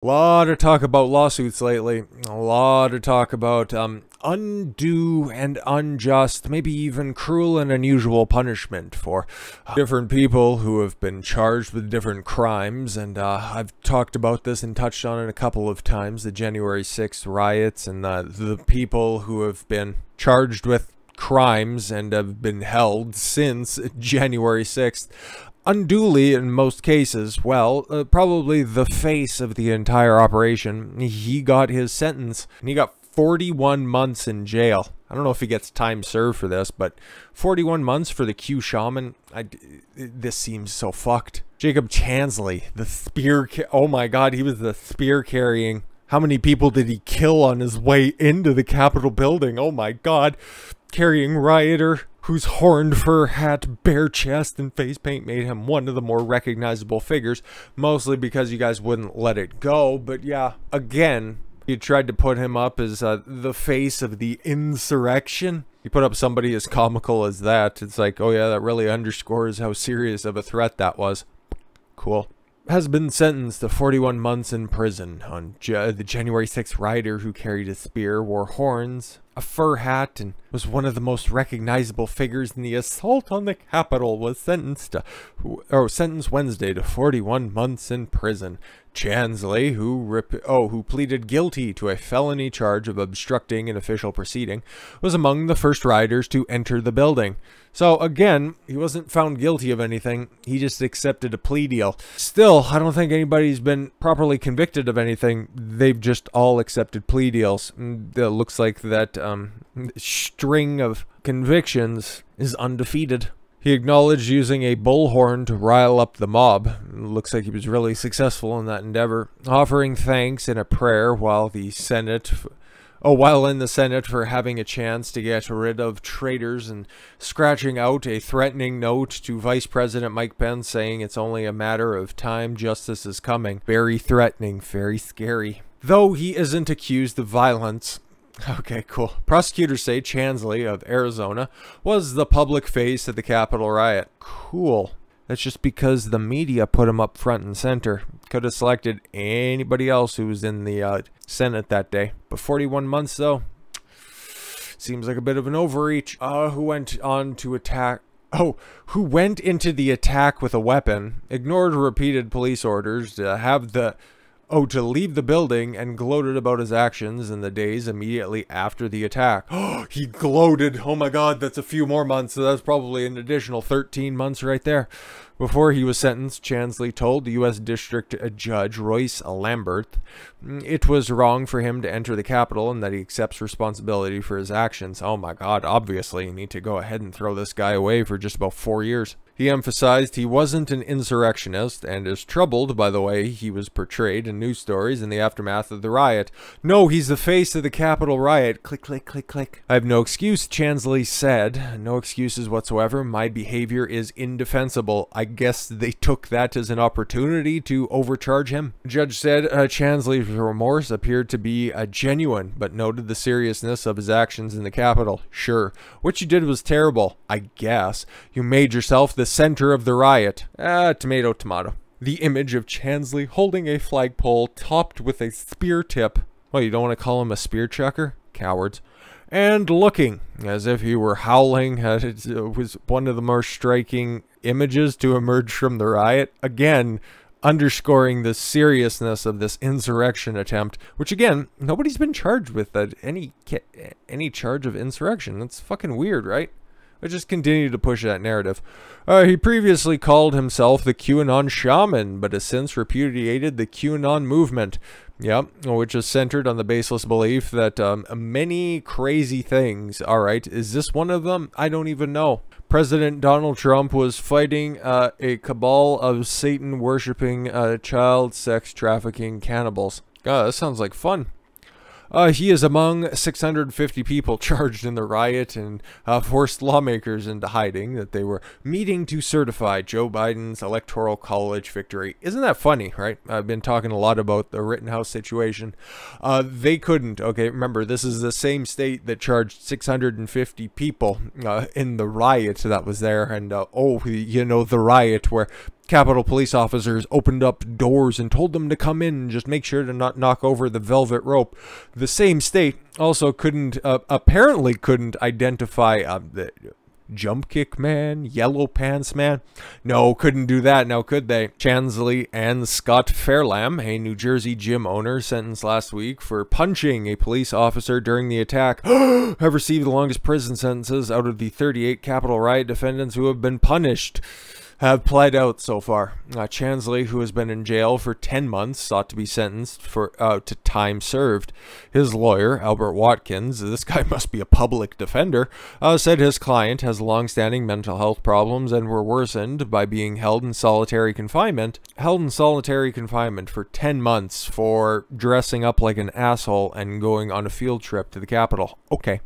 A lot of talk about lawsuits lately. A lot of talk about undue and unjust, maybe even cruel and unusual punishment for different people who have been charged with different crimes. And I've talked about this and touched on it a couple of times, the January 6th riots and the people who have been charged with crimes and have been held since January 6th. Unduly in most cases. Well, probably the face of the entire operation. He got his sentence, and he got 41 months in jail. I don't know if he gets time served for this, but 41 months for the Shaman. This seems so fucked. Jacob Chansley, the spear. Oh my god, he was the spear carrying. How many people did he kill on his way into the Capitol building? Oh my god. Carrying rioter whose horned fur hat, bare chest, and face paint made him one of the more recognizable figures, mostly because you guys wouldn't let it go. But yeah, again, you tried to put him up as the face of the insurrection. You put up somebody as comical as that, it's like, oh yeah, that really underscores how serious of a threat that was. Cool. Has been sentenced to 41 months in prison on the January 6th rioter who carried a spear, wore horns, a fur hat, and was one of the most recognizable figures in the assault on the Capitol, was sentenced Wednesday to 41 months in prison. Chansley, who pleaded guilty to a felony charge of obstructing an official proceeding, was among the first rioters to enter the building. So again, he wasn't found guilty of anything, he just accepted a plea deal. Still, I don't think anybody's been properly convicted of anything. They've just all accepted plea deals. It looks like that string of convictions is undefeated. He acknowledged using a bullhorn to rile up the mob. Looks like he was really successful in that endeavor, offering thanks in a prayer while in the Senate for having a chance to get rid of traitors, and scratching out a threatening note to Vice President Mike Pence saying it's only a matter of time, justice is coming. Very threatening, very scary. Though he isn't accused of violence. Okay, cool. Prosecutors say Chansley of Arizona was the public face of the Capitol riot. Cool. That's just because the media put him up front and center. Could have selected anybody else who was in the Senate that day. But 41 months, though, seems like a bit of an overreach. Who went into the attack with a weapon, ignored repeated police orders to leave the building, and gloated about his actions in the days immediately after the attack. Oh, he gloated. Oh my god, that's a few more months, so that's probably an additional 13 months right there. Before he was sentenced, Chansley told the U.S. District Judge Royce Lambert it was wrong for him to enter the Capitol and that he accepts responsibility for his actions. Oh my god, obviously you need to go ahead and throw this guy away for just about 4 years. He emphasized he wasn't an insurrectionist and is troubled by the way he was portrayed in news stories in the aftermath of the riot. No, he's the face of the Capitol riot. Click, click, click, click. I have no excuse, Chansley said. No excuses whatsoever. My behavior is indefensible. I guess they took that as an opportunity to overcharge him. The judge said Chansley's remorse appeared to be genuine, but noted the seriousness of his actions in the Capitol. Sure, what you did was terrible, I guess. You made yourself the center of the riot. Tomato, tomato. The image of Chansley holding a flagpole topped with a spear tip. Well, you don't want to call him a spear chucker? Cowards. And looking as if he were howling. It was one of the more striking images to emerge from the riot. Again, underscoring the seriousness of this insurrection attempt, which again, nobody's been charged with any charge of insurrection. That's fucking weird, right? I just continue to push that narrative. He previously called himself the QAnon Shaman, but has since repudiated the QAnon movement. Yep, which is centered on the baseless belief that many crazy things. Alright, is this one of them? I don't even know. President Donald Trump was fighting a cabal of Satan-worshipping child sex trafficking cannibals. That sounds like fun. He is among 650 people charged in the riot and forced lawmakers into hiding that they were meeting to certify Joe Biden's electoral college victory. Isn't that funny, right? I've been talking a lot about the Rittenhouse situation. They couldn't. Okay, remember, this is the same state that charged 650 people in the riot that was there. And, the riot where Capitol police officers opened up doors and told them to come in and just make sure to not knock over the velvet rope. The same state also apparently couldn't identify the jump kick man, yellow pants man. No, couldn't do that now, could they? Chansley and Scott Fairlamb, a New Jersey gym owner sentenced last week for punching a police officer during the attack, have received the longest prison sentences out of the 38 Capitol Riot defendants who have been punished. Have pled out so far. Chansley, who has been in jail for 10 months, sought to be sentenced to time served. His lawyer, Albert Watkins, this guy must be a public defender, said his client has long-standing mental health problems and were worsened by being held in solitary confinement. Held in solitary confinement for 10 months for dressing up like an asshole and going on a field trip to the Capitol. Okay.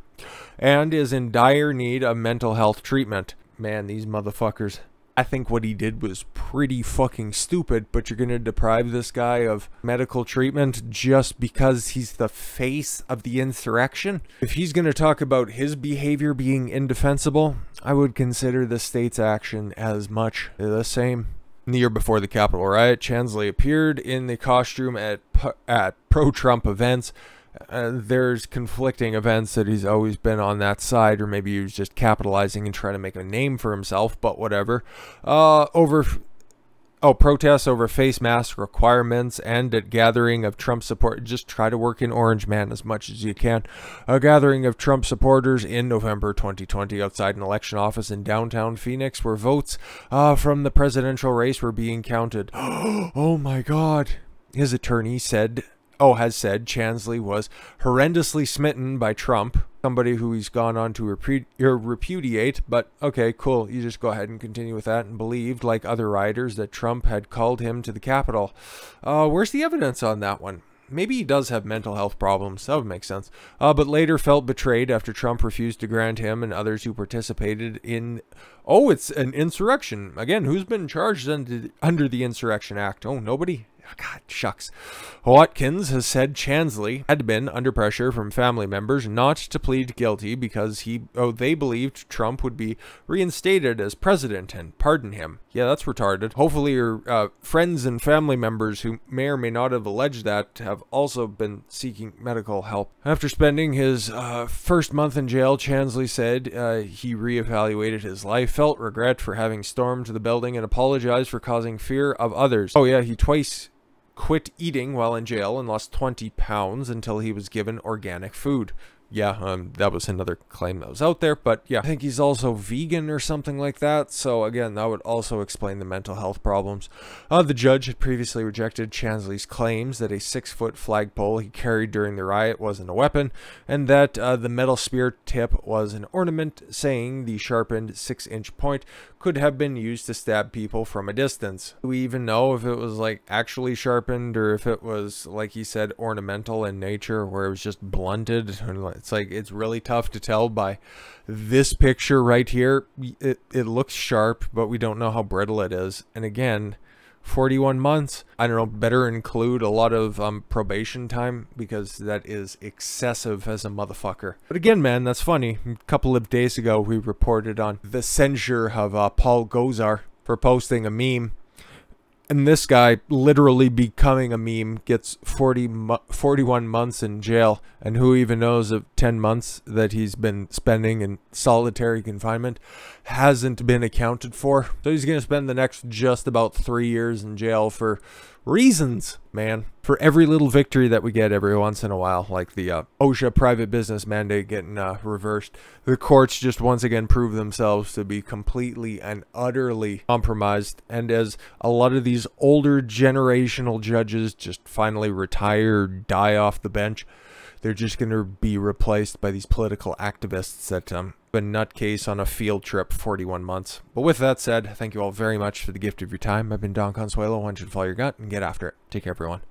And is in dire need of mental health treatment. Man, these motherfuckers. I think what he did was pretty fucking stupid, but you're going to deprive this guy of medical treatment just because he's the face of the insurrection? If he's going to talk about his behavior being indefensible, I would consider the state's action as much the same. In the year before the Capitol riot, Chansley appeared in the costume at pro-Trump events. There's conflicting events that he's always been on that side, or maybe he was just capitalizing and trying to make a name for himself, but whatever. Protests over face mask requirements and at gathering of Trump support. Just try to work in Orange, man, as much as you can. A gathering of Trump supporters in November 2020 outside an election office in downtown Phoenix where votes from the presidential race were being counted. Oh my God. His attorney has said Chansley was horrendously smitten by Trump, somebody who he's gone on to repudiate, but okay, cool. You just go ahead and continue with that and believed, like other rioters, that Trump had called him to the Capitol. Where's the evidence on that one? Maybe he does have mental health problems. That would make sense. But later felt betrayed after Trump refused to grant him and others who participated in... Oh, it's an insurrection. Again, who's been charged under the Insurrection Act? Oh, nobody? God, shucks. Watkins has said Chansley had been under pressure from family members not to plead guilty because they believed Trump would be reinstated as president and pardon him. Yeah, that's retarded. Hopefully your friends and family members who may or may not have alleged that have also been seeking medical help. After spending his first month in jail, Chansley said he reevaluated his life, felt regret for having stormed the building, and apologized for causing fear of others. Oh yeah, he twice quit eating while in jail and lost 20 pounds until he was given organic food. Yeah, that was another claim that was out there, but yeah, I think he's also vegan or something like that, so again, that would also explain the mental health problems. The judge had previously rejected Chansley's claims that a 6-foot flagpole he carried during the riot wasn't a weapon, and that the metal spear tip was an ornament, saying the sharpened 6-inch point could have been used to stab people from a distance. Do we even know if it was like actually sharpened, or if it was, like he said, ornamental in nature, where it was just blunted? It's like, it's really tough to tell by this picture right here. It looks sharp, but we don't know how brittle it is. And again, 41 months. I don't know, better include a lot of probation time, because that is excessive as a motherfucker. But again, man, that's funny. A couple of days ago, we reported on the censure of Paul Gosar for posting a meme. And this guy, literally becoming a meme, gets 41 months in jail. And who even knows of 10 months that he's been spending in solitary confinement hasn't been accounted for. So he's going to spend the next just about 3 years in jail for reasons, man. For every little victory that we get every once in a while, like the OSHA private business mandate getting reversed, the courts just once again prove themselves to be completely and utterly compromised. And as a lot of these older generational judges just finally retire or die off the bench, they're just going to be replaced by these political activists that a nutcase on a field trip 41 months. But with that said, thank you all very much for the gift of your time. I've been Don Consuelo. I want you to follow your gut and get after it. Take care, everyone.